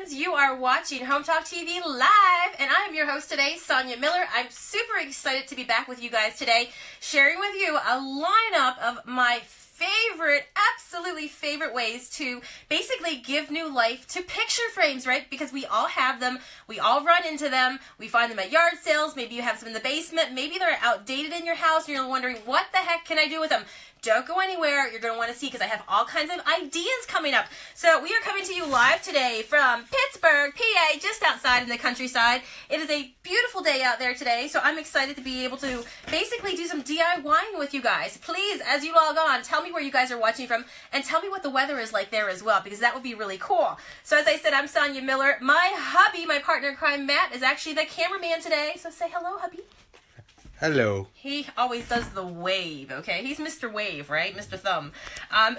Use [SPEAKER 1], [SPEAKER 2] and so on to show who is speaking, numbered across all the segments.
[SPEAKER 1] friends. You are watching Hometalk TV live, and I am your host today, Sonya Miller. I'm super excited to be back with you guys today, sharing with you a lineup of my absolutely favorite ways to basically give new life to picture frames, right? Because we all have them, we all run into them, we find them at yard sales, maybe you have some in the basement, maybe they're outdated in your house, and you're wondering, what the heck can I do with them? Don't go anywhere. You're going to want to see because I have all kinds of ideas coming up. So we are coming to you live today from Pittsburgh, PA, just outside in the countryside. It is a beautiful day out there today, so I'm excited to be able to basically do some DIYing with you guys. Please, as you log on, tell me where you guys are watching from and tell me what the weather is like there as well, because that would be really cool. So as I said, I'm Sonya Miller. My hubby, my partner in crime, Matt, is actually the cameraman today. So say hello, hubby.
[SPEAKER 2] Hello.
[SPEAKER 1] He always does the wave, okay? He's Mr. Wave, right? Mr. Thumb.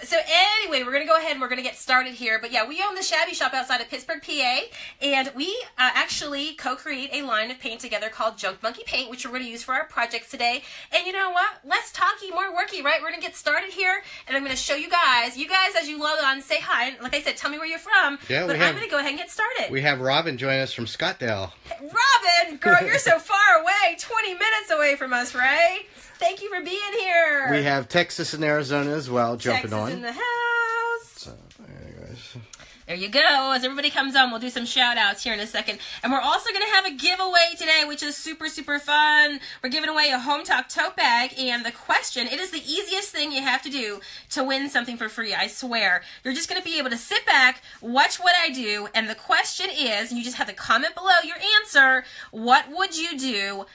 [SPEAKER 1] So anyway, we're going to go ahead and we're going to get started here. But yeah, we own the Shabby Shop outside of Pittsburgh, PA. And we actually co-create a line of paint together called Junk Monkey Paint, which we're going to use for our projects today. And you know what? Less talky, more worky, right? We're going to get started here. And I'm going to show you guys. You guys, as you log on, say hi. And like I said, tell me where you're from.
[SPEAKER 2] Yeah,
[SPEAKER 1] but I'm going to go ahead and get started.
[SPEAKER 2] We have Robin join us from Scottdale.
[SPEAKER 1] Robin, girl, you're so far away. 20 minutes away from us, right? Thank you for being here.
[SPEAKER 2] We have Texas and Arizona as well jumping on.
[SPEAKER 1] Texas in the house.
[SPEAKER 2] So, anyways.
[SPEAKER 1] There you go. As everybody comes on, we'll do some shout outs here in a second. And we're also going to have a giveaway today, which is super, super fun. We're giving away a Hometalk tote bag. And the question, it is the easiest thing you have to do to win something for free, I swear. You're just going to be able to sit back, watch what I do. And the question is, and you just have to comment below your answer, what would you do?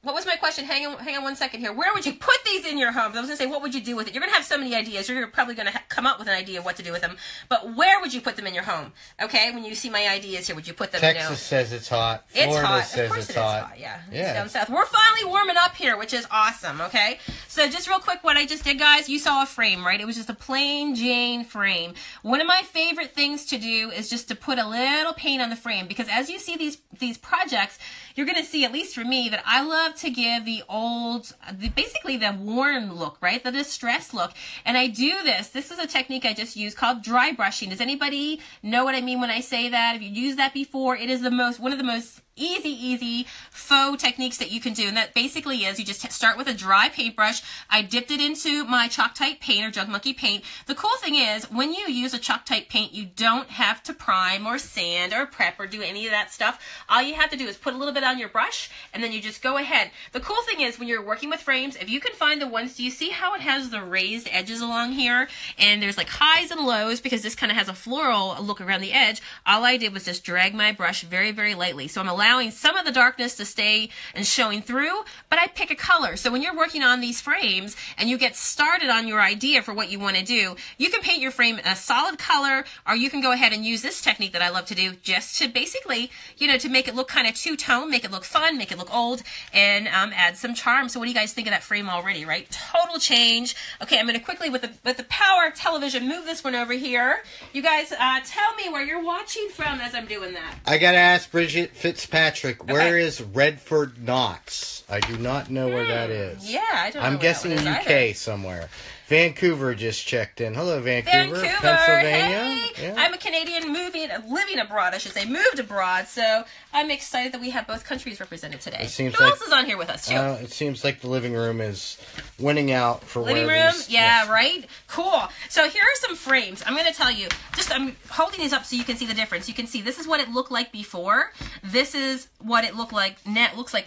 [SPEAKER 1] What was my question? Hang on 1 second here. Where would you put these in your homes? I was going to say, what would you do with it? You're going to have so many ideas. You're probably going to come up with an idea of what to do with them. But where would you put them in your home? Okay, when you see my ideas here, would you put them,
[SPEAKER 2] Texas says it's hot. Florida says it's hot.
[SPEAKER 1] Yeah, it's down south. We're finally warming up here, which is awesome, okay? So just real quick, what I just did, guys, you saw a frame, right? It was just a plain Jane frame. One of my favorite things to do is just to put a little paint on the frame, because as you see these projects, you're going to see, at least for me, that I love to give the old, basically the worn look, right? The distressed look. And I do this. This is a technique I just used called dry brushing. Does anybody know what I mean when I say that? If you used that before, it is one of the most easy faux techniques that you can do. And that basically is, you just start with a dry paintbrush. I dipped it into my Chalk-Tite paint or Junk Monkey paint. The cool thing is, when you use a Chalk-Tite paint, you don't have to prime or sand or prep or do any of that stuff. All you have to do is put a little bit on your brush, and then you just go ahead. The cool thing is, when you're working with frames, if you can find the ones, do you see how it has the raised edges along here? And there's like highs and lows, because this kind of has a floral look around the edge. All I did was just drag my brush very, very lightly. So I'm allowing some of the darkness to stay and showing through, but I pick a color. So when you're working on these frames and you get started on your idea for what you want to do, you can paint your frame a solid color, or you can go ahead and use this technique that I love to do, just to basically, to make it look kind of two-tone, make it look fun, make it look old, and add some charm. So what do you guys think of that frame already, right? Total change. Okay, I'm going to quickly, with the power of television, move this one over here. You guys tell me where you're watching from as I'm doing that.
[SPEAKER 2] I got to ask Bridget Fitzpatrick, where is Redford Knox? I do not know where that is.
[SPEAKER 1] Yeah, I don't know.
[SPEAKER 2] I'm guessing UK somewhere. Vancouver just checked in. Hello, Vancouver, Pennsylvania.
[SPEAKER 1] Hey,
[SPEAKER 2] yeah.
[SPEAKER 1] I'm a Canadian living abroad, I should say, moved abroad. So I'm excited that we have both countries represented today. Who else is on here with us, too?
[SPEAKER 2] It seems like the living room is winning out for
[SPEAKER 1] living room. Yeah, right. Cool. So here are some frames. I'm going to tell you. I'm holding these up so you can see the difference. You can see this is what it looked like before. This is what it looks like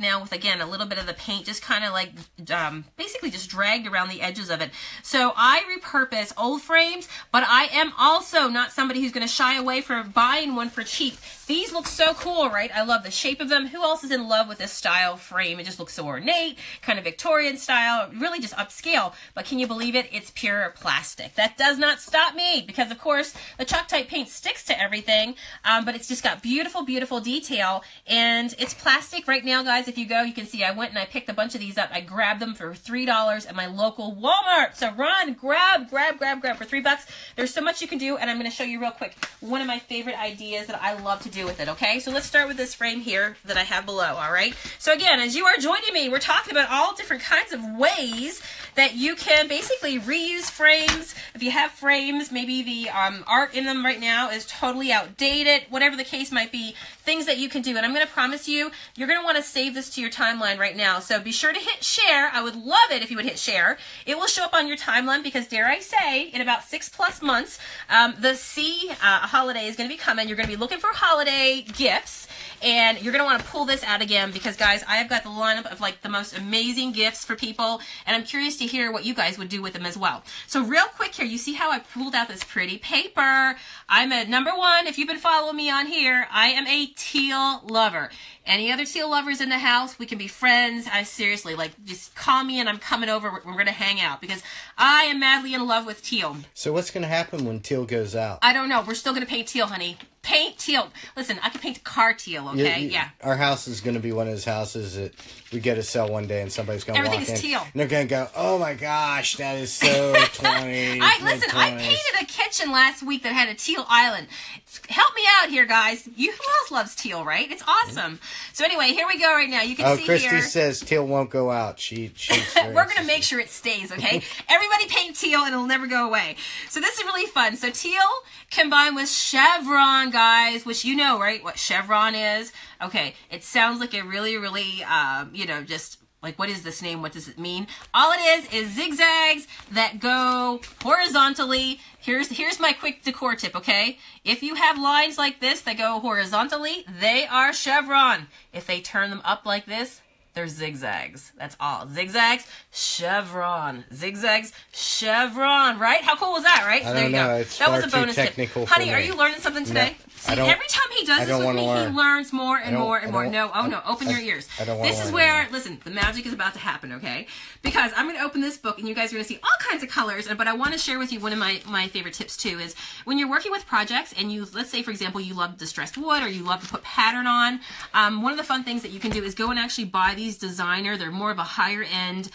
[SPEAKER 1] now with, again, a little bit of the paint just kind of like basically just dragged around the edges of it. So I repurpose old frames, but I am also not somebody who's going to shy away from buying one for cheap. These look so cool, right? I love the shape of them. Who else is in love with this style frame? It just looks so ornate, kind of Victorian style, really just upscale. But can you believe it? It's pure plastic. That does not stop me, because of course the Chalk-Tite paint sticks to everything, but it's just got beautiful, beautiful detail. And it's plastic right now, guys. If you go, you can see I went and I picked a bunch of these up. I grabbed them for $3 at my local Walmart. So run, grab for $3. There's so much you can do, and I'm going to show you real quick one of my favorite ideas that I love to do with it, okay? So let's start with this frame here that I have below, all right? So again, as you are joining me, we're talking about all different kinds of ways that you can basically reuse frames. If you have frames, maybe the art in them right now is totally outdated, whatever the case might be, things that you can do. And I'm going to promise you, you're going to want to save this to your timeline right now. So be sure to hit share. I would love it if you would hit share. It will show up on your timeline because, dare I say, in about 6+ months, the holiday is going to be coming. You're going to be looking for holiday gifts. And you're going to want to pull this out again because, guys, I have got the lineup of like the most amazing gifts for people. And I'm curious to hear what you guys would do with them as well. So real quick here, you see how I pulled out this pretty paper. I'm a number one. If you've been following me on here, I am a teal lover. Any other teal lovers in the house, we can be friends. I seriously, like, just call me and I'm coming over. We're going to hang out because I am madly in love with teal.
[SPEAKER 2] So what's going to happen when teal goes out?
[SPEAKER 1] I don't know. We're still going to paint teal, honey. Paint teal. Listen, I can paint a car teal, okay? Yeah.
[SPEAKER 2] Our house is going to be one of those houses that we get to sell one day and somebody's going to walk in.
[SPEAKER 1] Everything's teal.
[SPEAKER 2] And they're going to go, oh my gosh, that is so 20s.
[SPEAKER 1] I painted a kitchen last week that had a teal island. Help me out here, guys. Who else loves teal, right? It's awesome. So anyway, here we go right now. You can see
[SPEAKER 2] Christy
[SPEAKER 1] here.
[SPEAKER 2] Christy says teal won't go out. She's
[SPEAKER 1] We're going to make sure it stays, okay? Everybody paint teal and it'll never go away. So this is really fun. So teal combined with chevron, guys, which you know, right? What chevron is. Okay, it sounds like a really, really, just like, what is this name? What does it mean? All it is zigzags that go horizontally. Here's my quick decor tip, okay? If you have lines like this that go horizontally, they are chevron. If they turn them up like this, they're zigzags. That's all. Zigzags, chevron. Zigzags, chevron, right? How cool was that, right? So there you go. That was a bonus tip. Honey, are you learning something today?
[SPEAKER 2] No.
[SPEAKER 1] See, every time he does this with me, he learns more and more and more. No, open your ears. This is where, listen, the magic is about to happen, okay? Because I'm going to open this book, and you guys are going to see all kinds of colors, but I want to share with you one of my favorite tips, too, is when you're working with projects, and let's say, for example, you love distressed wood, or you love to put pattern on, one of the fun things that you can do is go and actually buy these designer, they're more of a higher-end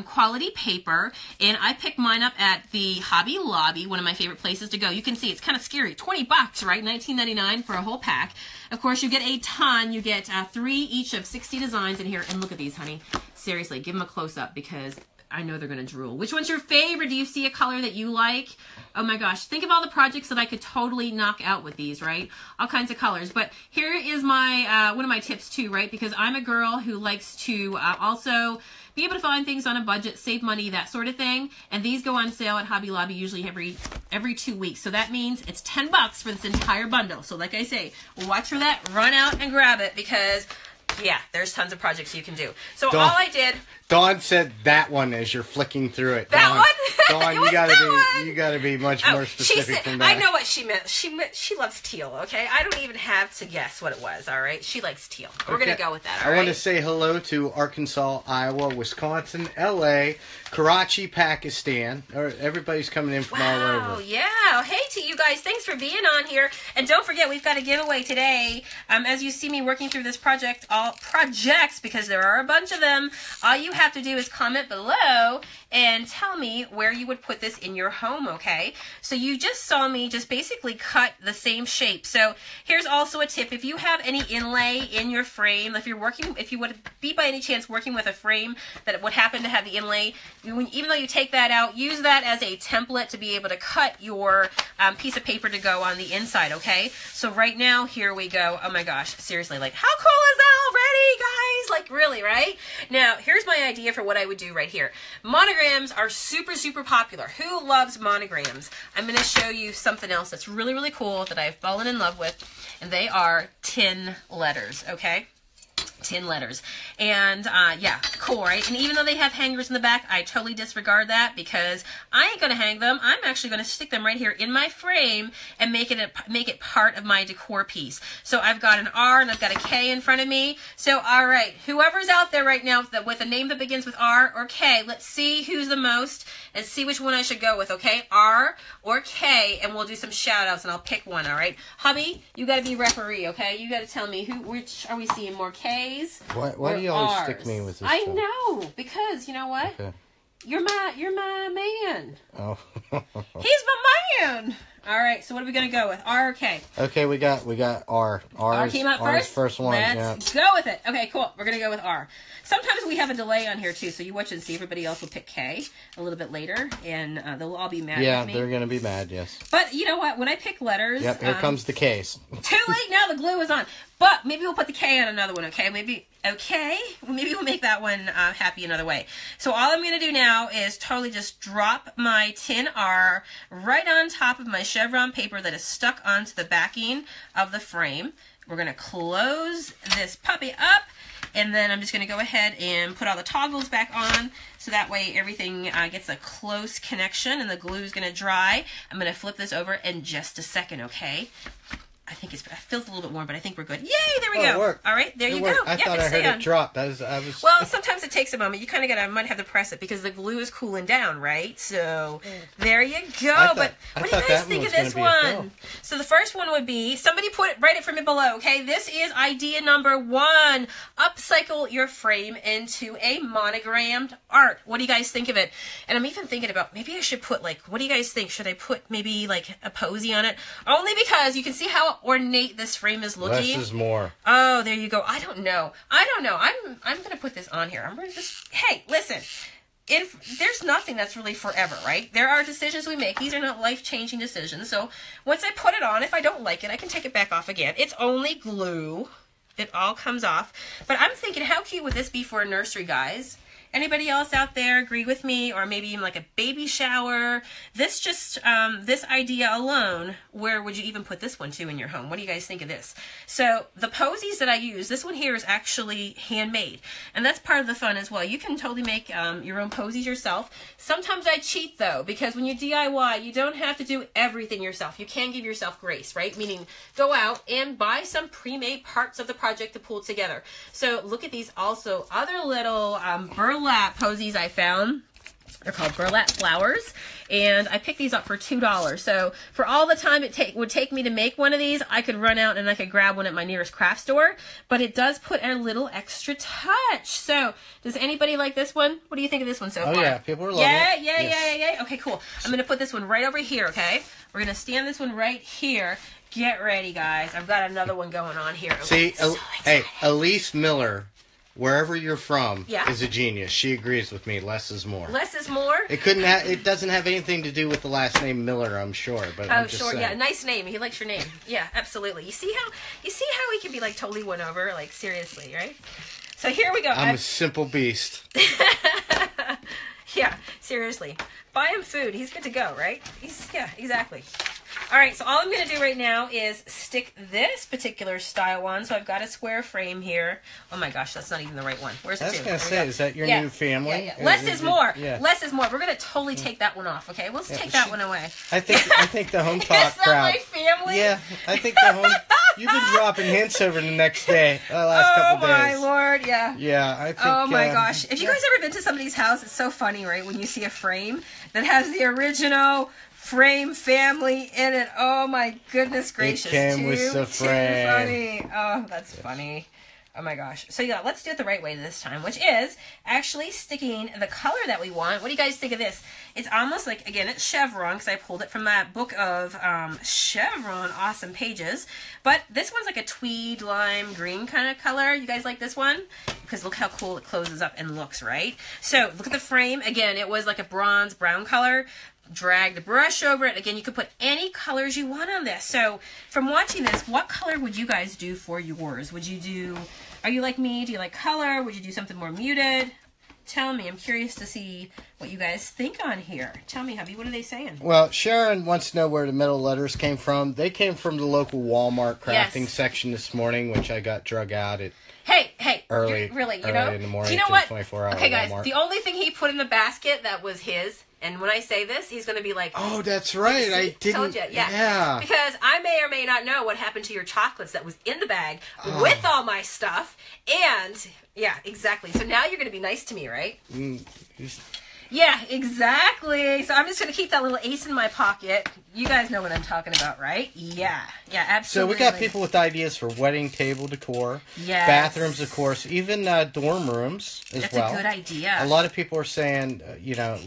[SPEAKER 1] quality paper, and I picked mine up at the Hobby Lobby, one of my favorite places to go. You can see it's kind of scary. $20, right? $19.99 for a whole pack. Of course, you get a ton. You get 3 each of 60 designs in here. And look at these, honey. Seriously, give them a close-up because I know they're going to drool. Which one's your favorite? Do you see a color that you like? Oh my gosh. Think of all the projects that I could totally knock out with these, right? All kinds of colors. But here is my one of my tips too, right? Because I'm a girl who likes to also be able to find things on a budget, save money, that sort of thing. And these go on sale at Hobby Lobby usually every 2 weeks. So that means it's $10 for this entire bundle. So like I say, watch for that. Run out and grab it because, yeah, there's tons of projects you can do. So all I did...
[SPEAKER 2] Dawn said that one as you're flicking through it.
[SPEAKER 1] That one?
[SPEAKER 2] Dawn, you gotta be much more specific than that.
[SPEAKER 1] I know what she meant. She loves teal, okay? I don't even have to guess what it was, all right? She likes teal. We're going to go with that, all right?
[SPEAKER 2] I want to say hello to Arkansas, Iowa, Wisconsin, LA, Karachi, Pakistan. Everybody's coming in from all over.
[SPEAKER 1] Oh, yeah. Hey to you guys. Thanks for being on here. And don't forget, we've got a giveaway today. As you see me working through this projects, because there are a bunch of them, all you have to do is comment below and tell me where you would put this in your home, okay? So you just saw me just basically cut the same shape. So here's also a tip. If you have any inlay in your frame, if you would be by any chance working with a frame that would happen to have the inlay, even though you take that out, use that as a template to be able to cut your piece of paper to go on the inside, okay? So right now, here we go. Oh my gosh, seriously, like how cool is that already, guys? Like really, right? Now, here's my idea for what I would do right here. Monograms are super, super popular. Who loves monograms? I'm going to show you something else that's really, really cool that I've fallen in love with, and they are 10 letters, okay? 10 letters. And yeah, cool, right? And even though they have hangers in the back, I totally disregard that because I ain't going to hang them. I'm actually going to stick them right here in my frame and make it part of my decor piece. So I've got an R and I've got a K in front of me. So all right, whoever's out there right now with a name that begins with R or K, let's see who's the most and see which one I should go with, okay? R or K, and we'll do some shout outs and I'll pick one, all right? Hubby, you got to be referee, okay? You got to tell me which are we seeing, more K's?
[SPEAKER 2] Why do you always stick me with this
[SPEAKER 1] I
[SPEAKER 2] stuff?
[SPEAKER 1] know, because you know what?
[SPEAKER 2] Okay.
[SPEAKER 1] You're my man.
[SPEAKER 2] Oh.
[SPEAKER 1] He's my man. All right, so what are we going to go with? R or K?
[SPEAKER 2] Okay, we got R.
[SPEAKER 1] R came out
[SPEAKER 2] R's
[SPEAKER 1] first?
[SPEAKER 2] first one.
[SPEAKER 1] Let's go with it. Okay, cool. We're going to go with R. Sometimes we have a delay on here, too, so you watch and see. Everybody else will pick K a little bit later, and they'll all be mad with me.
[SPEAKER 2] Yeah, they're going to be mad, yes.
[SPEAKER 1] But you know what? When I pick letters...
[SPEAKER 2] Yep, here comes the K's.
[SPEAKER 1] Too late now. The glue is on. But maybe we'll put the K on another one, okay? Maybe we'll make that one happy another way. So all I'm going to do now is totally just drop my tin R right on top of my chevron paper that is stuck onto the backing of the frame. We're going to close this puppy up, and then I'm just going to go ahead and put all the toggles back on so that way everything gets a close connection and the glue is going to dry. I'm going to flip this over in just a second, okay? I think it feels a little bit warm, but I think we're good. Yay, there we go.
[SPEAKER 2] It worked.
[SPEAKER 1] All right, there you go.
[SPEAKER 2] I thought I heard it drop.
[SPEAKER 1] Well, sometimes it takes a moment. You kind of might have to press it because the glue is cooling down, right? So there you go. But what do you guys think of this one? So the first one would be, write it for me below, okay? This is idea number 1. Upcycle your frame into a monogrammed art. What do you guys think of it? And I'm even thinking about, maybe I should put, what do you guys think? Should I put maybe a posy on it? Only because you can see how ornate this frame is looking.
[SPEAKER 2] Less is more.
[SPEAKER 1] Oh, there you go. I don't know. I'm going to put this on here. I'm going to just, hey, listen. There's nothing that's really forever, right? There are decisions we make. These are not life-changing decisions. So once I put it on, if I don't like it, I can take it back off again. It's only glue. It all comes off. But I'm thinking, how cute would this be for a nursery, guys? Anybody else out there agree with me? Or maybe even like a baby shower? This idea alone, where would you even put this one too in your home? What do you guys think of this? So the posies that I use, this one here is actually handmade. And that's part of the fun as well. You can totally make your own posies yourself. Sometimes I cheat though, because when you DIY, you don't have to do everything yourself. You can give yourself grace, right? Meaning go out and buy some pre-made parts of the project to pull together. So look at these also other little burlap posies I found. They're called burlap flowers, and I picked these up for $2. So for all the time it would take me to make one of these, I could run out and I could grab one at my nearest craft store. But it does put a little extra touch. So does anybody like this one? What do you think of this one so far?
[SPEAKER 2] Oh yeah, people are loving it.
[SPEAKER 1] Yeah. Okay, cool. I'm gonna put this one right over here. Okay, we're gonna stand this one right here. Get ready, guys. I've got another one going on here.
[SPEAKER 2] See, hey, Elise Miller, wherever you're from, is a genius. She agrees with me. Less is more.
[SPEAKER 1] Less is more.
[SPEAKER 2] It doesn't have anything to do with the last name Miller, I'm sure. But I'm just saying.
[SPEAKER 1] Yeah, nice name. He likes your name. Yeah, absolutely. You see how he can be totally won over, seriously, right? So here we go.
[SPEAKER 2] I'm a simple beast.
[SPEAKER 1] Yeah, seriously. Buy him food. He's good to go, right? Yeah, exactly. All right, so all I'm going to do right now is stick this particular style on. So I've got a square frame here. Oh my gosh, that's not even the right one. Where's it?
[SPEAKER 2] I was going to say, is that your new family?
[SPEAKER 1] Yeah. Less is more. Yeah. Less is more. We're going to totally take that one off, okay? Let's take that one away.
[SPEAKER 2] I think the Hometalk crowd.
[SPEAKER 1] Is that my family?
[SPEAKER 2] Yeah, I think you've been dropping hints over the next day, last couple days.
[SPEAKER 1] Oh my Lord, yeah.
[SPEAKER 2] Yeah, I think.
[SPEAKER 1] Oh my gosh. Have you guys ever been to somebody's house? It's so funny, right? When you see a frame that has the original frame family in it. Oh my goodness gracious.
[SPEAKER 2] It came with the frame.
[SPEAKER 1] Too funny. Oh, that's funny. Oh my gosh. So yeah, let's do it the right way this time, which is actually sticking the color that we want. What do you guys think of this? It's almost like, again, it's chevron, because I pulled it from that book of chevron awesome pages. But this one's like a tweed, lime, green kind of color. You guys like this one? Because look how cool it closes up and looks, right? So look at the frame. Again, it was like a bronze brown color. Drag the brush over it. Again, you could put any colors you want on this. So from watching this, what color would you guys do for yours? Are you like me? Do you like color? Would you do something more muted? Tell me. I'm curious to see what you guys think on here. Tell me, hubby, what are they saying?
[SPEAKER 2] Well, Sharon wants to know where the middle letters came from. They came from the local Walmart crafting section this morning, which I got drug out at early in the morning.
[SPEAKER 1] You know what?
[SPEAKER 2] 24-hour
[SPEAKER 1] okay, guys,
[SPEAKER 2] Walmart.
[SPEAKER 1] the only thing he put in the basket that was his, and when I say this, he's going to be like,
[SPEAKER 2] oh, that's right.
[SPEAKER 1] See,
[SPEAKER 2] I didn't.
[SPEAKER 1] Told you. Yeah. Because I may or may not know what happened to your chocolates that was in the bag with all my stuff. And, yeah, exactly. So now you're going to be nice to me, right? Yeah, exactly. So I'm just going to keep that little ace in my pocket. You guys know what I'm talking about, right? Yeah. Yeah, absolutely.
[SPEAKER 2] So we got people with ideas for wedding table decor.
[SPEAKER 1] Yes.
[SPEAKER 2] Bathrooms, of course. Even dorm rooms as well.
[SPEAKER 1] That's a good idea.
[SPEAKER 2] A lot of people are saying,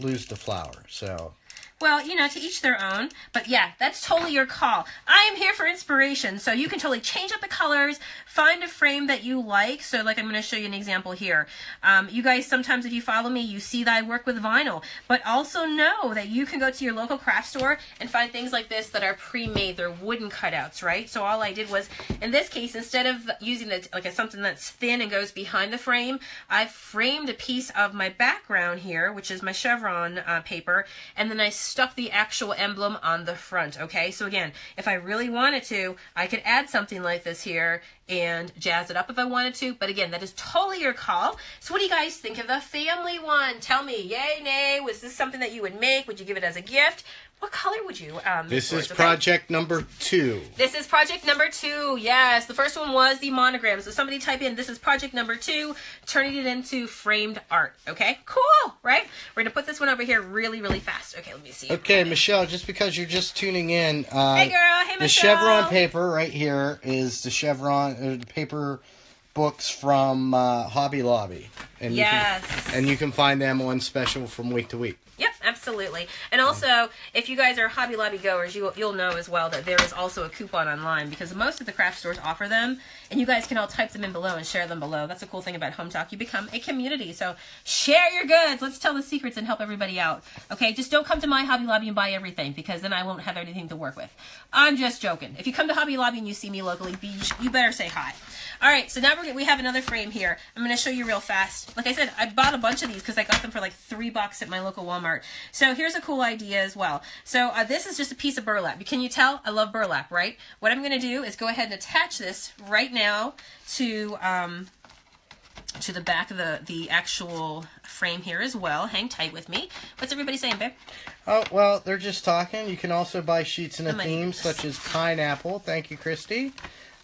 [SPEAKER 2] lose the flower. So
[SPEAKER 1] Well, you know, to each their own. But yeah, that's totally your call. I am here for inspiration, so you can totally change up the colors, find a frame that you like. So like I'm going to show you an example here. You guys, sometimes if you follow me, you see that I work with vinyl. But also know that you can go to your local craft store and find things like this that are pre-made. They're wooden cutouts, right? So all I did was, in this case, instead of using something that's thin and goes behind the frame, I framed a piece of my background here, which is my chevron paper, and then I stuck the actual emblem on the front, okay? So again, if I really wanted to, I could add something like this here and jazz it up if I wanted to, but again, that is totally your call. So what do you guys think of the family one? Tell me, yay, nay, was this something that you would make? Would you give it as a gift? What color would you
[SPEAKER 2] This is project number 2.
[SPEAKER 1] This is project number 2, yes. The first one was the monogram. So somebody type in, this is project number 2, turning it into framed art. Okay, cool, right? We're going to put this one over here really, really fast. Okay, let me see.
[SPEAKER 2] Okay, Michelle, just because you're just tuning in.
[SPEAKER 1] Hey, girl. Hey, Michelle.
[SPEAKER 2] The chevron paper right here is the chevron, the paper books from Hobby Lobby. And
[SPEAKER 1] yes.
[SPEAKER 2] You can find them on special from week to week.
[SPEAKER 1] Yep, absolutely. And also, if you guys are Hobby Lobby goers, you'll know as well that there is also a coupon online because most of the craft stores offer them, and you guys can all type them in below and share them below. That's the cool thing about Hometalk. You become a community, so share your goods. Let's tell the secrets and help everybody out. Okay, just don't come to my Hobby Lobby and buy everything because then I won't have anything to work with. I'm just joking. If you come to Hobby Lobby and you see me locally, you better say hi. All right, so now we have another frame here. I'm going to show you real fast. Like I said, I bought a bunch of these because I got them for like $3 at my local Walmart. So here's a cool idea as well. So this is just a piece of burlap. Can you tell? I love burlap, right? What I'm going to do is go ahead and attach this right now to the back of the actual frame here as well. Hang tight with me. What's everybody saying, babe?
[SPEAKER 2] Oh, well, they're just talking. You can also buy sheets in a theme, such as pineapple. Thank you, Christy.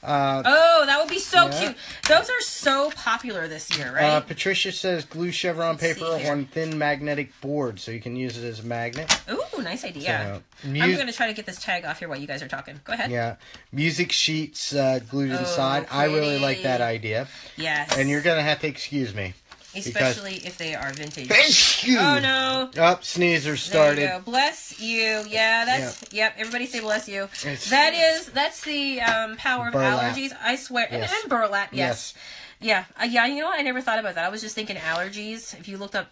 [SPEAKER 1] Oh, that would be so cute. Those are so popular this year, right?
[SPEAKER 2] Patricia says glue chevron paper on thin magnetic board so you can use it as a magnet.
[SPEAKER 1] Ooh, nice idea. So, I'm going to try to get this tag off here while you guys are talking. Go ahead.
[SPEAKER 2] Yeah. Music sheets glued to the side. Pretty. I really like that idea.
[SPEAKER 1] Yes.
[SPEAKER 2] And you're going to have to excuse me.
[SPEAKER 1] Especially if they are vintage.
[SPEAKER 2] Thank you.
[SPEAKER 1] Oh, no.
[SPEAKER 2] Oh, sneezer started.
[SPEAKER 1] There you go. Bless you. Yeah, that's, yep, everybody say bless you. That's the power of allergies, I swear.
[SPEAKER 2] Yes.
[SPEAKER 1] And burlap, yes. Yeah, you know what? I never thought about that. I was just thinking allergies. If you looked up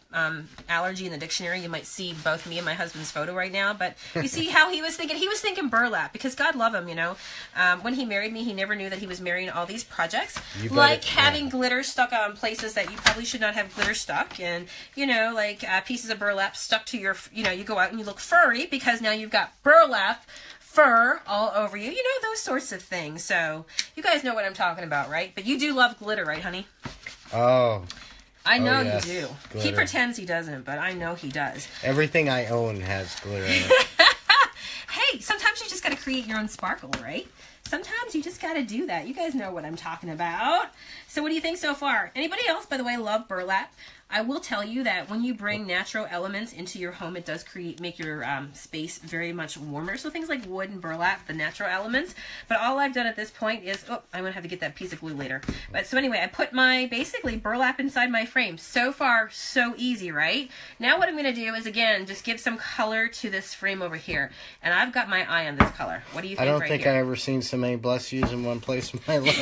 [SPEAKER 1] allergy in the dictionary, you might see both me and my husband's photo right now. But you see how he was thinking? He was thinking burlap because God love him, you know. When he married me, he never knew that he was marrying all these projects. Like having glitter stuck on places that you probably should not have glitter stuck. And, you know, like pieces of burlap stuck to your, you know, you go out and you look furry because now you've got burlap fur all over you, you know, those sorts of things. So you guys know what I'm talking about, right? But you do love glitter, right, honey?
[SPEAKER 2] Oh,
[SPEAKER 1] I know you do.
[SPEAKER 2] Glitter.
[SPEAKER 1] He pretends he doesn't, but I know he does.
[SPEAKER 2] Everything I own has glitter in it.
[SPEAKER 1] Hey, sometimes you just got to create your own sparkle, right? Sometimes you just got to do that. You guys know what I'm talking about. So what do you think so far? Anybody else, by the way, love burlap? I will tell you that when you bring natural elements into your home, it does make your space very much warmer. So things like wood and burlap, the natural elements. But all I've done at this point is, I'm going to have to get that piece of glue later. But so anyway, I put my, basically, burlap inside my frame. So far, so easy, right? Now what I'm going to do is, again, just give some color to this frame over here. And I've got my eye on this color. What do you think
[SPEAKER 2] I don't think I've ever seen so many bless yous in one place in my life.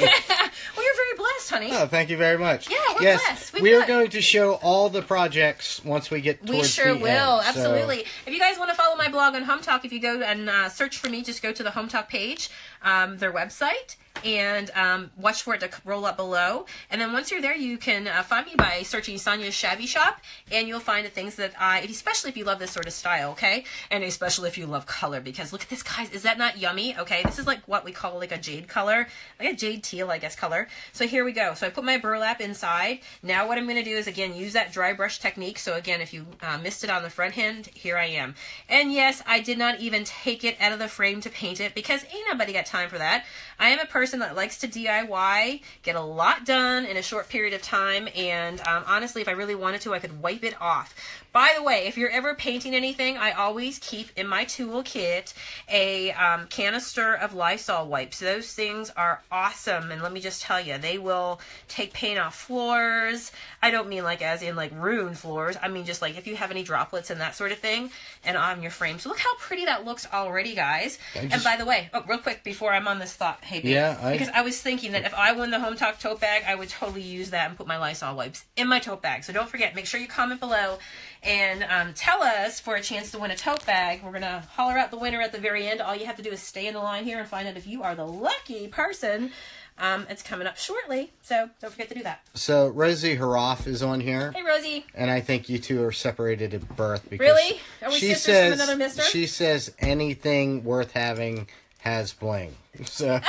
[SPEAKER 1] Well, you're very blessed, honey.
[SPEAKER 2] Oh, thank you very much.
[SPEAKER 1] Yeah, we're blessed.
[SPEAKER 2] We are going to show all the projects once we get towards the end.
[SPEAKER 1] We sure will, absolutely. If you guys want to follow my blog on Hometalk, if you go and search for me, just go to the Hometalk page, their website, and watch for it to roll up below. And then once you're there, you can find me by searching Sonya's Shabby Shop, and you'll find the things that especially if you love this sort of style, okay? And especially if you love color, because look at this, guys. Is that not yummy? Okay, this is like what we call like a jade color, like a jade teal, I guess, color. So here we go. So I put my burlap inside. Now what I'm going to do is, again, use that dry brush technique. So again, if you missed it on the front end, here I am. And yes, I did not even take it out of the frame to paint it, because ain't nobody got time for that. I am a person that likes to DIY, get a lot done in a short period of time, and honestly, if I really wanted to, I could wipe it off. By the way, if you're ever painting anything, I always keep in my tool kit a canister of Lysol wipes. Those things are awesome, and let me just tell you, they will will take paint off floors. I don't mean like as in like ruined floors. I mean just like if you have any droplets and that sort of thing and on your frame. So look how pretty that looks already, guys. And by the way, real quick before I'm on this thought, hey babe, because I was thinking that if I won the Hometalk tote bag, I would totally use that and put my Lysol wipes in my tote bag. So don't forget, make sure you comment below and tell us for a chance to win a tote bag. We're going to holler out the winner at the very end. All you have to do is stay in the line here and find out if you are the lucky person. It's coming up shortly, so don't forget to do that.
[SPEAKER 2] So Rosie Haroff is on here.
[SPEAKER 1] Hey, Rosie.
[SPEAKER 2] And I think you two are separated at birth. Because
[SPEAKER 1] really? Are we sisters from another mister?
[SPEAKER 2] She says anything worth having has bling. So...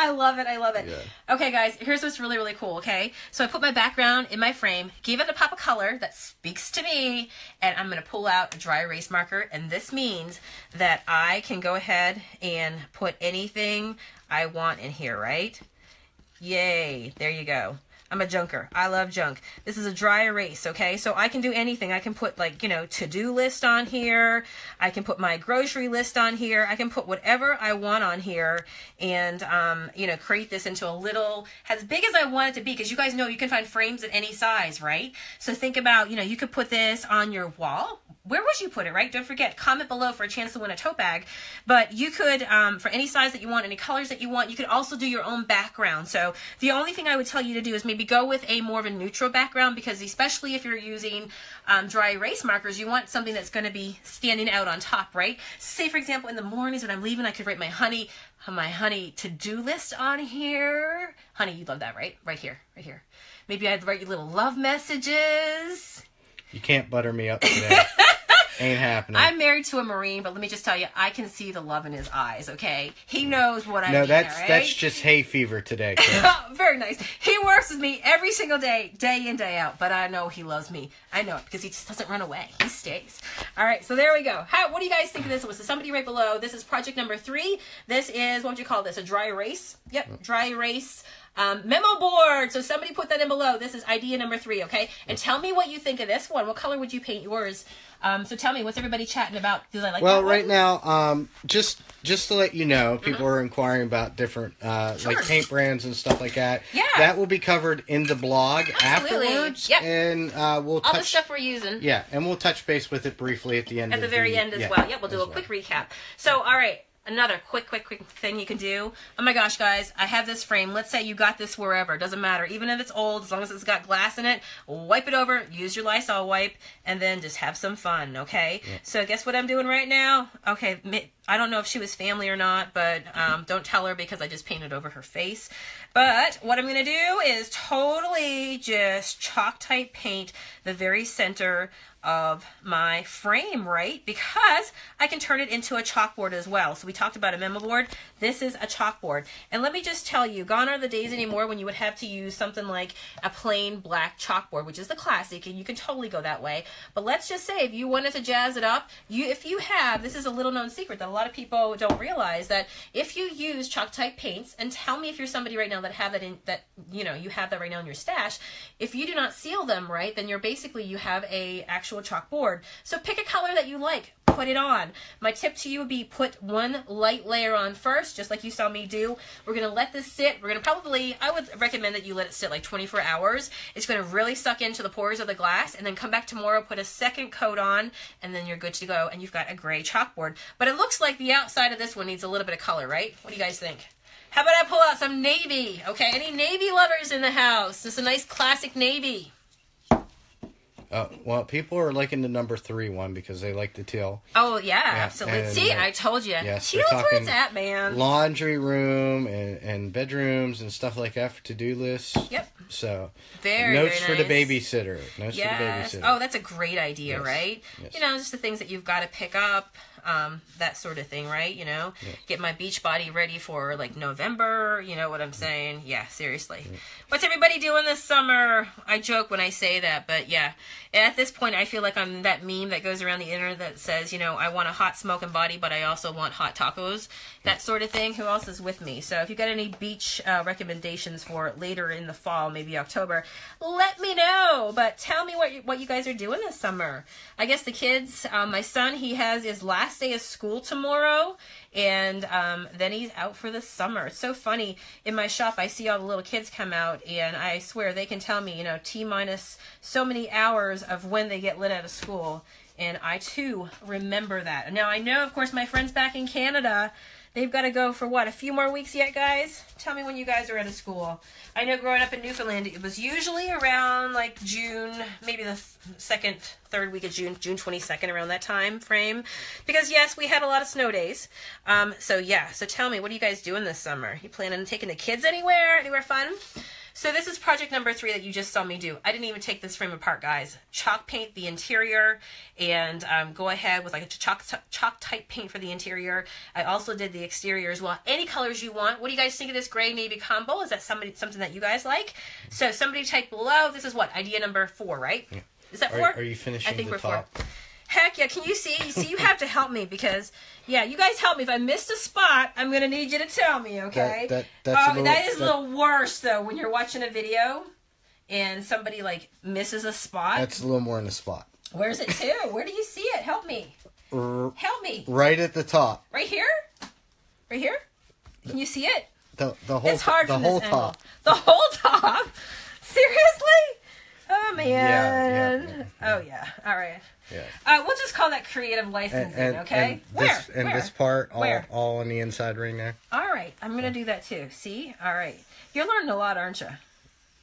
[SPEAKER 1] I love it. I love it.
[SPEAKER 2] Yeah.
[SPEAKER 1] Okay, guys, here's what's really, really cool, okay? So I put my background in my frame, gave it a pop of color that speaks to me, and I'm going to pull out a dry erase marker, and this means that I can go ahead and put anything I want in here, right? Yay. There you go. I'm a junker. I love junk. This is a dry erase, okay? So I can do anything. I can put, like, you know, to-do list on here. I can put my grocery list on here. I can put whatever I want on here and, you know, create this into a little, as big as I want it to be, because you guys know you can find frames at any size, right? So think about, you know, you could put this on your wall. Where would you put it, right? Don't forget, comment below for a chance to win a tote bag. But you could, for any size that you want, any colors that you want, you could also do your own background. So the only thing I would tell you to do is maybe go with a more of a neutral background, because especially if you're using dry erase markers, you want something that's going to be standing out on top, right? Say, for example, in the mornings when I'm leaving, I could write my honey to-do list on here. Honey, you love that, right? Right here, right here. Maybe I'd write you little love messages.
[SPEAKER 2] You can't butter me up today. Ain't happening.
[SPEAKER 1] I'm married to a Marine, but let me just tell you, I can see the love in his eyes, okay? He knows what I mean.
[SPEAKER 2] No, that's
[SPEAKER 1] right?
[SPEAKER 2] that's just hay fever today.
[SPEAKER 1] Very nice. He works with me every single day, day in, day out, but I know he loves me. I know it because he just doesn't run away. He stays. All right, so there we go. What do you guys think of this? So somebody right below. This is project number 3. This is, what would you call this? A dry erase? Yep, dry erase. Memo board. So somebody put that in below. This is idea number 3, okay? And tell me what you think of this one. What color would you paint yours? So tell me, what's everybody chatting about? Do they like
[SPEAKER 2] well,
[SPEAKER 1] that
[SPEAKER 2] right
[SPEAKER 1] one?
[SPEAKER 2] now, just to let you know, people are inquiring about different like paint brands and stuff like that.
[SPEAKER 1] Yeah.
[SPEAKER 2] That will be covered in the blog afterwards.
[SPEAKER 1] Yep.
[SPEAKER 2] And we'll
[SPEAKER 1] all the stuff we're using.
[SPEAKER 2] Yeah, and we'll touch base with it briefly at the end.
[SPEAKER 1] At the very end as well. Yeah, we'll do a quick recap. So, all right. Another quick thing you can do. Oh my gosh, guys, I have this frame. Let's say you got this wherever. It doesn't matter. Even if it's old, as long as it's got glass in it, wipe it over, use your Lysol wipe, and then just have some fun, okay? Yeah. So guess what I'm doing right now? Okay, I don't know if she was family or not, but don't tell her because I just painted over her face. But what I'm going to do is totally just chalk type paint the very center of my frame, right? Because I can turn it into a chalkboard as well. So we talked about a memo board. This is a chalkboard. And let me just tell you, gone are the days anymore when you would have to use something like a plain black chalkboard, which is the classic, and you can totally go that way. But let's just say if you wanted to jazz it up, if you have, this is a little known secret that a lot of people don't realize, that if you use chalk type paints, and tell me if you're somebody right now that have that in, that, you know, you have that right now in your stash, if you do not seal them right, then you're basically, you have a actual chalkboard. So pick a color that you like, put it on. My tip to you would be put one light layer on first, just like you saw me do. We're going to let this sit. We're going to probably, I would recommend that you let it sit like 24 hours. It's going to really suck into the pores of the glass, and then come back tomorrow, put a second coat on, and then you're good to go, and you've got a gray chalkboard. But it looks like the outside of this one needs a little bit of color, right? What do you guys think? How about I pull out some navy? Okay, any navy lovers in the house? Just a nice classic navy.
[SPEAKER 2] Well, people are liking the number 3 one because they like the teal.
[SPEAKER 1] Oh, yeah, absolutely. And, see, I told you.
[SPEAKER 2] Yes,
[SPEAKER 1] teal's where it's at, man.
[SPEAKER 2] Laundry room and bedrooms and stuff like that for to-do lists.
[SPEAKER 1] Yep.
[SPEAKER 2] So,
[SPEAKER 1] very
[SPEAKER 2] notes
[SPEAKER 1] nice.
[SPEAKER 2] for the babysitter. Notes for the babysitter.
[SPEAKER 1] Oh, that's a great idea, right?
[SPEAKER 2] Yes.
[SPEAKER 1] You know, just the things that you've got to pick up. That sort of thing, right? You know, get my beach body ready for like November. You know what I'm saying? Yeah, seriously. What's everybody doing this summer? I joke when I say that, but yeah, at this point, I feel like I'm that meme that goes around the internet that says, you know, I want a hot smoking body, but I also want hot tacos. That sort of thing. Who else is with me? So if you got any beach recommendations for later in the fall, maybe October, let me know. But tell me what you guys are doing this summer. I guess the kids, my son, he has his last last day of school tomorrow, and then he's out for the summer. It's so funny. In my shop, I see all the little kids come out, and I swear they can tell me, you know, T-minus so many hours of when they get let out of school. And I, too, remember that. Now, I know, of course, my friends back in Canada, they've got to go for, what, a few more weeks yet, guys? Tell me when you guys are out of school. I know growing up in Newfoundland, it was usually around, like, June, maybe the third week of June, June 22nd, around that time frame. Because, yes, we had a lot of snow days. So tell me, what are you guys doing this summer? You planning on taking the kids anywhere? Anywhere fun? So this is project number 3 that you just saw me do. I didn't even take this frame apart, guys. Chalk paint the interior and go ahead with like a chalk type paint for the interior. I also did the exterior as well. Any colors you want. What do you guys think of this gray navy combo? Is that something that you guys like? So somebody type below. This is what? Idea number 4, right? Yeah. Is that 4?
[SPEAKER 2] Are you finishing
[SPEAKER 1] I think
[SPEAKER 2] the
[SPEAKER 1] we're
[SPEAKER 2] top?
[SPEAKER 1] 4. Heck yeah, can you see? You see, you have to help me because, yeah, you guys help me. If I missed a spot, I'm going to need you to tell me, okay? That is a little worse, though, when you're watching a video and somebody, like, misses a spot.
[SPEAKER 2] That's a little more in the spot.
[SPEAKER 1] Where's it, too? Where do you see it? Help me. Help me.
[SPEAKER 2] Right at the top.
[SPEAKER 1] Right here? Right here? Can you see it?
[SPEAKER 2] The whole
[SPEAKER 1] It's hard from this
[SPEAKER 2] top.
[SPEAKER 1] angle. The whole top? Seriously? Oh, man.
[SPEAKER 2] Yeah.
[SPEAKER 1] Oh, yeah. All right.
[SPEAKER 2] Yeah.
[SPEAKER 1] We'll just call that creative licensing, okay?
[SPEAKER 2] This part, all on the inside ring there.
[SPEAKER 1] All right. I'm going to do that, too. See? All right. You're learning a lot, aren't you?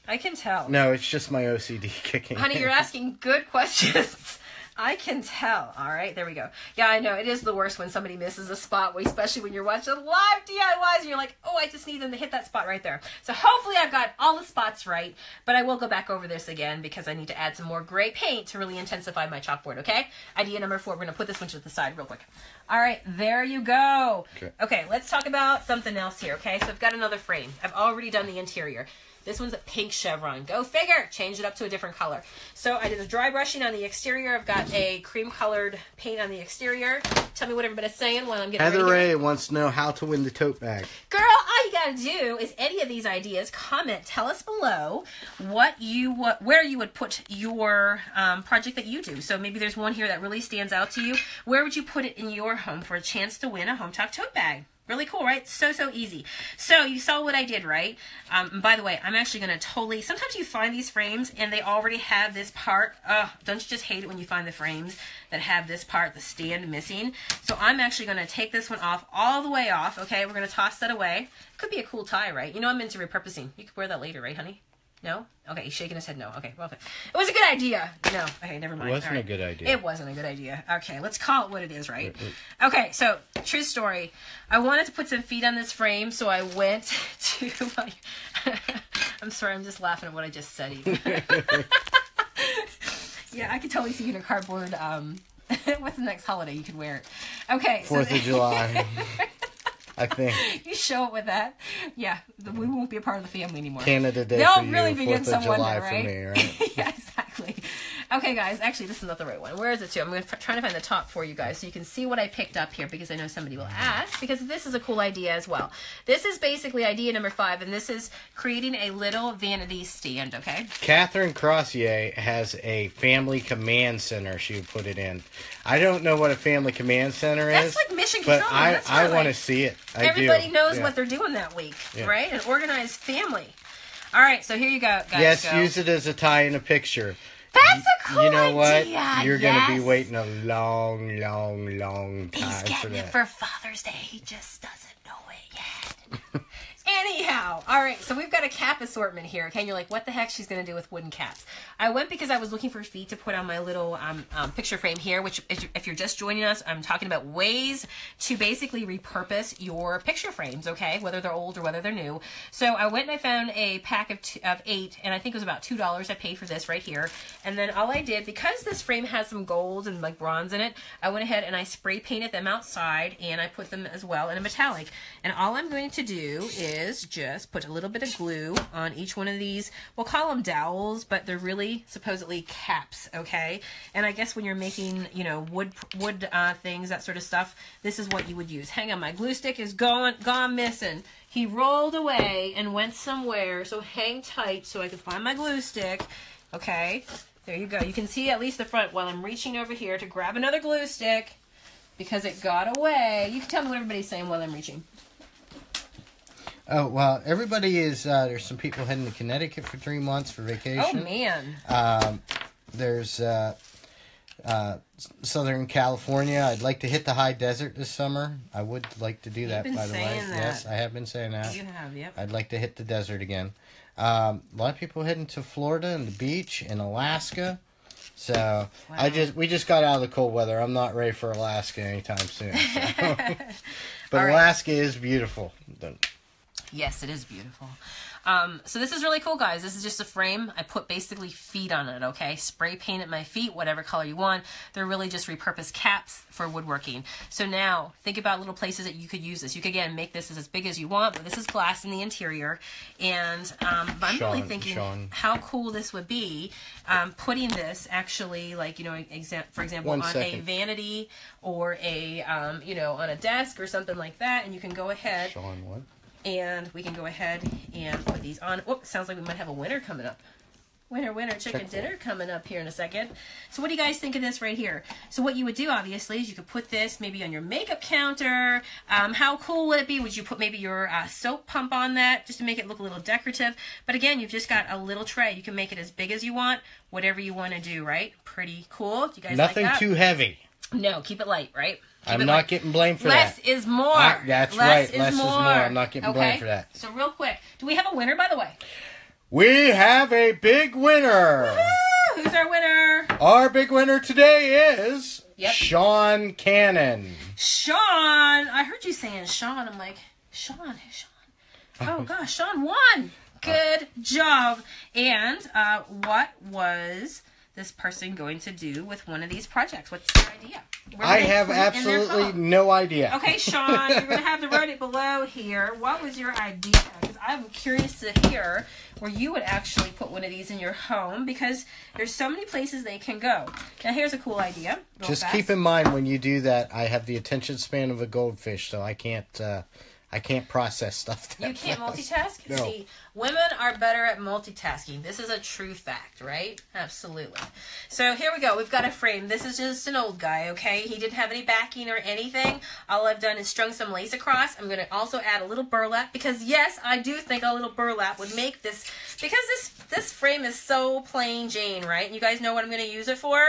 [SPEAKER 1] I can tell.
[SPEAKER 2] No, it's just my OCD kicking.
[SPEAKER 1] Honey, you're asking good questions. I can tell. All right, there we go. Yeah, I know. It is the worst when somebody misses a spot, especially when you're watching live DIYs and you're like, oh, I just need them to hit that spot right there. So hopefully I've got all the spots right, but I will go back over this again because I need to add some more gray paint to really intensify my chalkboard, okay? Idea number 4. We're going to put this one to the side real quick. All right, there you go. Okay, let's talk about something else here, okay? So I've got another frame. I've already done the interior. This one's a pink chevron. Go figure. Change it up to a different color. So I did the dry brushing on the exterior. I've got a cream colored paint on the exterior. Tell me what everybody's saying while I'm getting ready.
[SPEAKER 2] Heather Ray wants to know how to win the tote bag.
[SPEAKER 1] Girl, all you gotta do is any of these ideas, comment. Tell us below where you would put your project that you do. So maybe there's one here that really stands out to you. Where would you put it in your home for a chance to win a Hometalk tote bag? Really cool, right? So easy. So you saw what I did, right? By the way, I'm actually going to sometimes you find these frames and they already have this part. Don't you just hate it when you find the frames that have this part, the stand missing? So I'm actually going to take this one off, all the way off, okay? We're going to toss that away. Could be a cool tie, right? You know I'm into repurposing. You could wear that later, right, honey? No? Okay, he's shaking his head no. Okay, well, it was a good idea. No. Okay, never mind.
[SPEAKER 2] It wasn't a good idea.
[SPEAKER 1] It wasn't a good idea. Okay, let's call it what it is, right? Okay, so, true story. I wanted to put some feet on this frame, so I went to my... I'm sorry, I'm just laughing at what I just said. Yeah, I could totally see you in a cardboard... what's the next holiday you could wear it? Okay,
[SPEAKER 2] 4th of July. I think.
[SPEAKER 1] You show it with that. Yeah, we won't be a part of the family anymore.
[SPEAKER 2] Canada Day
[SPEAKER 1] They'll
[SPEAKER 2] for
[SPEAKER 1] really
[SPEAKER 2] you,
[SPEAKER 1] begin
[SPEAKER 2] 4th
[SPEAKER 1] some
[SPEAKER 2] of July
[SPEAKER 1] wonder, right?
[SPEAKER 2] for me, right?
[SPEAKER 1] Yeah, exactly. Okay, guys, actually, this is not the right one. Where is it to? I'm going to try to find the top for you guys so you can see what I picked up here because I know somebody will ask because this is a cool idea as well. This is basically idea number 5, and this is creating a little vanity stand, okay?
[SPEAKER 2] Catherine Crossier has a family command center she would put it in. I don't know what a family command center is.
[SPEAKER 1] That's like mission control.
[SPEAKER 2] But I want to see it.
[SPEAKER 1] Everybody knows what they're doing that week, right? An organized family. All right, so here you go, guys.
[SPEAKER 2] Yes, use it as a tie in a picture.
[SPEAKER 1] That's a cool idea.
[SPEAKER 2] You know what? You're going to be waiting a long, long, long time
[SPEAKER 1] for that. He's getting it for Father's Day. He just doesn't know it yet. Anyhow, all right, so we've got a cap assortment here, okay? And you're like, what the heck she's going to do with wooden caps? I went because I was looking for feet to put on my little picture frame here, which if you're just joining us, I'm talking about ways to basically repurpose your picture frames, okay? Whether they're old or whether they're new. So I went and I found a pack of 8, and I think it was about $2 I paid for this right here. And then all I did, because this frame has some gold and like bronze in it, I went ahead and I spray painted them outside, and I put them as well in a metallic. And all I'm going to do is just put a little bit of glue on each one of these. We'll call them dowels, but they're really supposedly caps, okay? And I guess when you're making, you know, wood things, that sort of stuff, this is what you would use. Hang on, my glue stick is gone missing. He rolled away and went somewhere, so hang tight so I can find my glue stick, okay? There you go. You can see at least the front while I'm reaching over here to grab another glue stick. because it got away. You can tell me what everybody's saying while I'm reaching.
[SPEAKER 2] Oh, well, everybody is, there's some people heading to Connecticut for 3 months for vacation.
[SPEAKER 1] Oh, man.
[SPEAKER 2] There's Southern California. I'd like to hit the high desert this summer. I would like to do that, by the way.
[SPEAKER 1] That.
[SPEAKER 2] Yes, I have been saying that.
[SPEAKER 1] You have, yep.
[SPEAKER 2] I'd like to hit the desert again. A lot of people heading to Florida and the beach and Alaska. So wow. We just got out of the cold weather. I'm not ready for Alaska anytime soon. So. But right. Alaska is beautiful.
[SPEAKER 1] Yes, it is beautiful. So this is really cool, guys. This is just a frame. I put basically feet on it, okay? Spray painted my feet, whatever color you want. They're really just repurposed caps for woodworking. So now, think about little places that you could use this. You could, again, make this as big as you want, but this is glass in the interior. And I'm really thinking how cool this would be putting this actually, like, you know, for example, on a vanity or a, you know, on a desk or something like that. And you can go ahead.
[SPEAKER 2] Sean, what?
[SPEAKER 1] And we can go ahead and put these on. Whoops, sounds like we might have a winner coming up. Winner, chicken dinner coming up here in a second. So what do you guys think of this right here? So what you would do, obviously, is you could put this maybe on your makeup counter. How cool would it be? Would you put maybe your soap pump on that just to make it look a little decorative? But again, you've just got a little tray. You can make it as big as you want, whatever you want to do, right? Pretty cool. Do you guys
[SPEAKER 2] Nothing
[SPEAKER 1] like that?
[SPEAKER 2] Too heavy.
[SPEAKER 1] No, keep it light, right?
[SPEAKER 2] I'm not getting blamed for
[SPEAKER 1] that. Less is more.
[SPEAKER 2] That's right. Less is more. I'm not getting blamed for that.
[SPEAKER 1] So real quick, do we have a winner, by the way?
[SPEAKER 2] We have a big winner.
[SPEAKER 1] Woohoo! Who's our winner?
[SPEAKER 2] Our big winner today is Sean Cannon.
[SPEAKER 1] Sean! I heard you saying Sean. I'm like, Sean, who's Sean? Oh, gosh, Sean won. Good job. And what was this person going to do with one of these projects? What's your idea?
[SPEAKER 2] I have absolutely no idea.
[SPEAKER 1] Okay, Sean, you're going to have to write it below here. What was your idea? Because I'm curious to hear where you would actually put one of these in your home, because there's so many places they can go. Now, here's a cool idea.
[SPEAKER 2] Just keep in mind when you do that, I have the attention span of a goldfish, so I can't process stuff.
[SPEAKER 1] You can't multitask?
[SPEAKER 2] No.
[SPEAKER 1] See, women are better at multitasking. This is a true fact, right? Absolutely. So here we go. We've got a frame. This is just an old guy, okay? He didn't have any backing or anything. All I've done is strung some lace across. I'm going to also add a little burlap because, yes, I do think a little burlap would make this, because this frame is so plain Jane, right? You guys know what I'm going to use it for?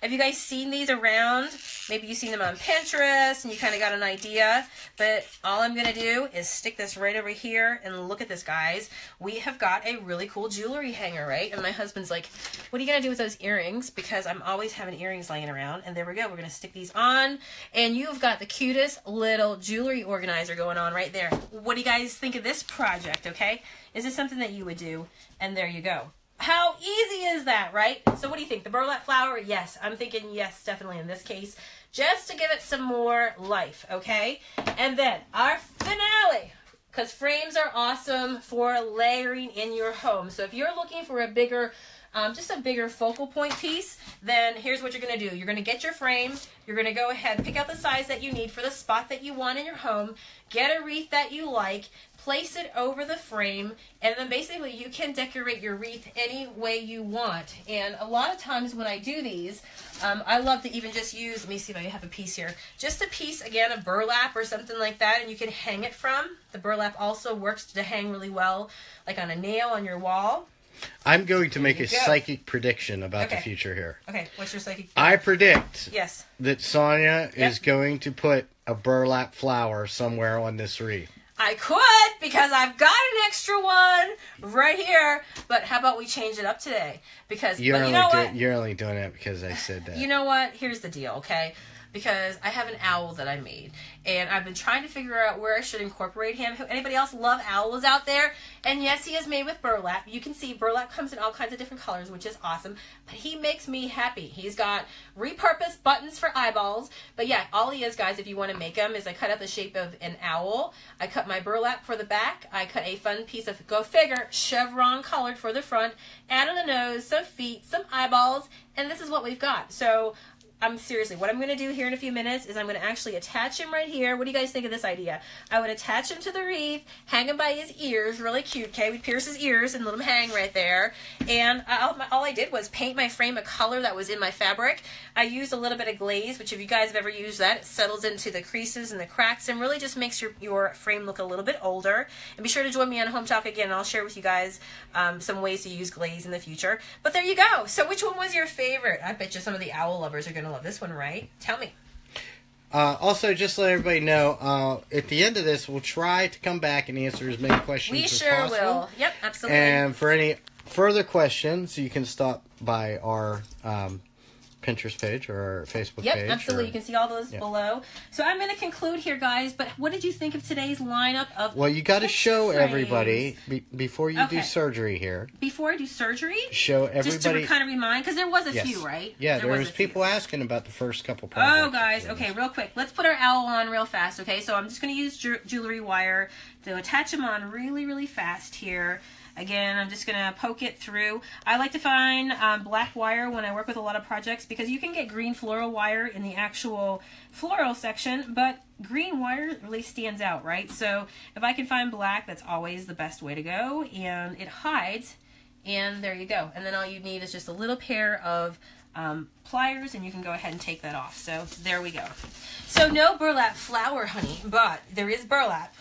[SPEAKER 1] Have you guys seen these around? Maybe you've seen them on Pinterest and you kind of got an idea, but all I'm going to do is stick this right over here, and look at this, guys. We have got a really cool jewelry hanger, right? And my husband's like, what are you going to do with those earrings? Because I'm always having earrings laying around. And there we go. We're going to stick these on. And you've got the cutest little jewelry organizer going on right there. What do you guys think of this project, okay? Is this something that you would do? And there you go. How easy is that, right? So what do you think? The burlap flower? Yes. I'm thinking yes, definitely in this case. Just to give it some more life, okay? And then our finale, because frames are awesome for layering in your home. So if you're looking for a bigger, just a bigger focal point piece, then here's what you're going to do. You're going to get your frame. You're going to go ahead, pick out the size that you need for the spot that you want in your home. Get a wreath that you like. Place it over the frame, and then basically you can decorate your wreath any way you want. And a lot of times when I do these, I love to even just use, let me see if I have a piece here, just a piece, again, of burlap or something like that, and you can hang it from. The burlap also works to hang really well, like on a nail on your wall.
[SPEAKER 2] I'm going to make a psychic prediction about the future here.
[SPEAKER 1] Okay, what's your psychic prediction?
[SPEAKER 2] I predict that Sonya
[SPEAKER 1] Yep.
[SPEAKER 2] is going to put a burlap flower somewhere on this wreath.
[SPEAKER 1] I could, because I've got an extra one right here. But how about we change it up today? Because
[SPEAKER 2] you're only doing it because I said that.
[SPEAKER 1] You know what? Here's the deal, okay? Because I have an owl that I made, and I've been trying to figure out where I should incorporate him. Anybody else love owls out there? And yes, he is made with burlap. You can see burlap comes in all kinds of different colors, which is awesome. But he makes me happy. He's got repurposed buttons for eyeballs. But yeah, all he is, guys, if you want to make him, is I cut out the shape of an owl. I cut my burlap for the back. I cut a fun piece of, go figure, chevron colored for the front. Add on the nose, some feet, some eyeballs, and this is what we've got. So I'm seriously, what I'm going to do here in a few minutes is I'm going to actually attach him right here. What do you guys think of this idea? I would attach him to the wreath, hang him by his ears, really cute, okay? We'd pierce his ears and let him hang right there. And all I did was paint my frame a color that was in my fabric. I used a little bit of glaze, which if you guys have ever used that, it settles into the creases and the cracks and really just makes your frame look a little bit older. And be sure to join me on Home Talk again, and I'll share with you guys some ways to use glaze in the future. But there you go. So which one was your favorite? I bet you some of the owl lovers are going to love this one, right? Tell me.
[SPEAKER 2] Also, just to let everybody know, at the end of this, we'll try to come back and answer as many questions as possible. We sure will.
[SPEAKER 1] Yep, absolutely.
[SPEAKER 2] And for any further questions, you can stop by our Pinterest page or our Facebook page.
[SPEAKER 1] Yep, absolutely. You can see all those below. So I'm going to conclude here, guys. But what did you think of today's lineup of
[SPEAKER 2] Well, you got to show everybody before you do surgery here.
[SPEAKER 1] Before I do surgery?
[SPEAKER 2] Show everybody.
[SPEAKER 1] Just to kind of remind, because there was a few, right?
[SPEAKER 2] Yeah, there was people asking about the first couple projects.
[SPEAKER 1] Oh, guys. Okay, real quick. Let's put our owl on real fast, okay? So I'm just going to use jewelry wire to attach them on really, really fast here. Again, I'm just going to poke it through. I like to find black wire when I work with a lot of projects because you can get green floral wire in the actual floral section, but green wire really stands out, right? So if I can find black, that's always the best way to go, and it hides, and there you go. And then all you need is just a little pair of pliers, and you can go ahead and take that off. So there we go. So no burlap flower, honey, but there is burlap.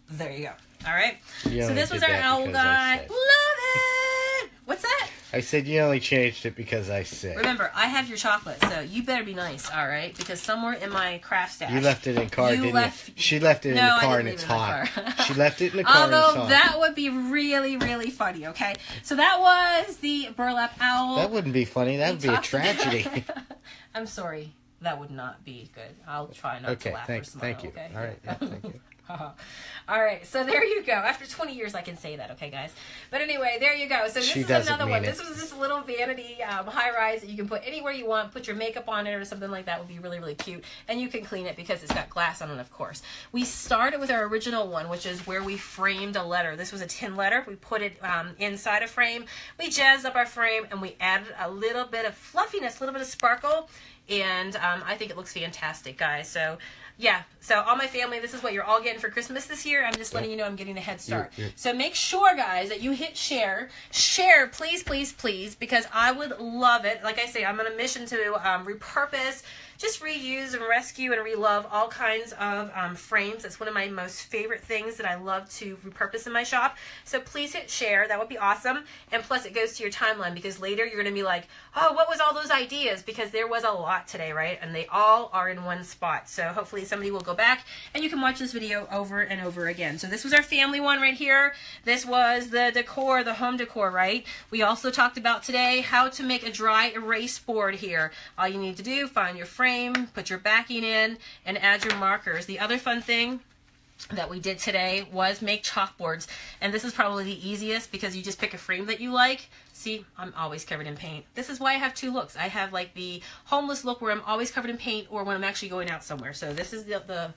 [SPEAKER 1] There you go. All right. So this was our owl guy. Love it. What's that?
[SPEAKER 2] I said you only changed it because I said.
[SPEAKER 1] Remember, I have your chocolate, so you better be nice, all right? Because somewhere in my craft stash.
[SPEAKER 2] You left it in the car, didn't you? She left it in the car and it's hot. She left it in the car and it's hot.
[SPEAKER 1] Although that would be really, really funny, okay? So that was the burlap owl.
[SPEAKER 2] That wouldn't be funny. That would be a tragedy.
[SPEAKER 1] I'm sorry. That would not be good. I'll try not to laugh or smile.
[SPEAKER 2] Thank you.
[SPEAKER 1] Okay?
[SPEAKER 2] All right. Yeah, thank you.
[SPEAKER 1] All right, so there you go. After 20 years, I can say that, okay, guys? But anyway, there you go. So this is another one. This was just a little vanity high-rise that you can put anywhere you want. Put your makeup on it or something like that would be really, really cute. And you can clean it because it's got glass on it, of course. We started with our original one, which is where we framed a letter. This was a tin letter. We put it inside a frame. We jazzed up our frame, and we added a little bit of fluffiness, a little bit of sparkle. And I think it looks fantastic, guys. So yeah, so all my family, this is what you're all getting for Christmas this year. I'm just letting you know I'm getting a head start. So make sure, guys, that you hit share. Share, please, please, please, because I would love it. Like I say, I'm on a mission to repurpose, just reuse and rescue and relove all kinds of frames. That's one of my most favorite things that I love to repurpose in my shop. So please hit share. That would be awesome. And plus, it goes to your timeline because later you're going to be like, oh, what was all those ideas? Because there was a lot today, right? And they all are in one spot. So hopefully somebody will go back and you can watch this video over and over again. So this was our family one right here. This was the decor, the home decor, right? We also talked about today how to make a dry erase board here. All you need to do, find your frame, put your backing in, and add your markers. The other fun thing that we did today was make chalkboards, and this is probably the easiest because you just pick a frame that you like. See, I'm always covered in paint. This is why I have two looks. I have like the homeless look where I'm always covered in paint, or when I'm actually going out somewhere. So this is the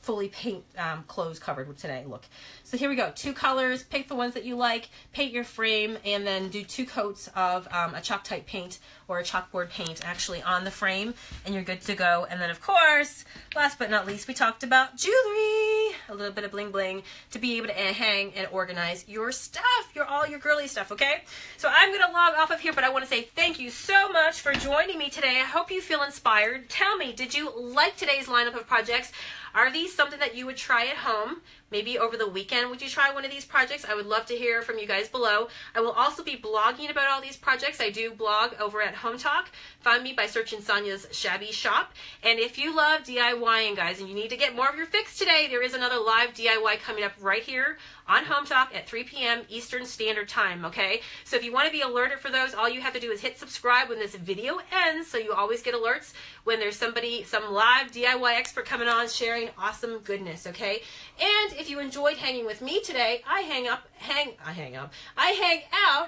[SPEAKER 1] fully paint clothes covered today look. So here we go. 2 colors. Pick the ones that you like. Paint your frame, and then do 2 coats of a chalk type paint or a chalkboard paint actually on the frame, and you're good to go. And then of course, last but not least, we talked about jewelry, a little bit of bling bling to be able to hang and organize your stuff, all your girly stuff. Okay. So I'm going to log off of here, but I want to say thank you so much for joining me today. I hope you feel inspired. Tell me, did you like today's lineup of projects? Are these something that you would try at home? Maybe over the weekend, would you try one of these projects? I would love to hear from you guys below. I will also be blogging about all these projects. I do blog over at Hometalk. Find me by searching Sonya's Shabby Shop. And if you love DIYing, guys, and you need to get more of your fix today, there is another live DIY coming up right here on Hometalk at 3 p.m. Eastern Standard Time, okay? So if you want to be alerted for those, all you have to do is hit subscribe when this video ends, so you always get alerts when there's some live DIY expert coming on sharing awesome goodness, okay? And if you enjoyed hanging with me today, I hang out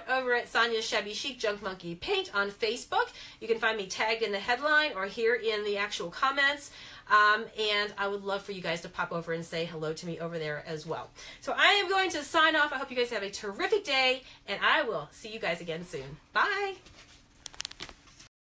[SPEAKER 1] over at Sonya's Shabby Chic Junk Monkey Paint on Facebook. You can find me tagged in the headline or here in the actual comments. And I would love for you guys to pop over and say hello to me over there as well. So I am going to sign off. I hope you guys have a terrific day, and I will see you guys again soon. Bye.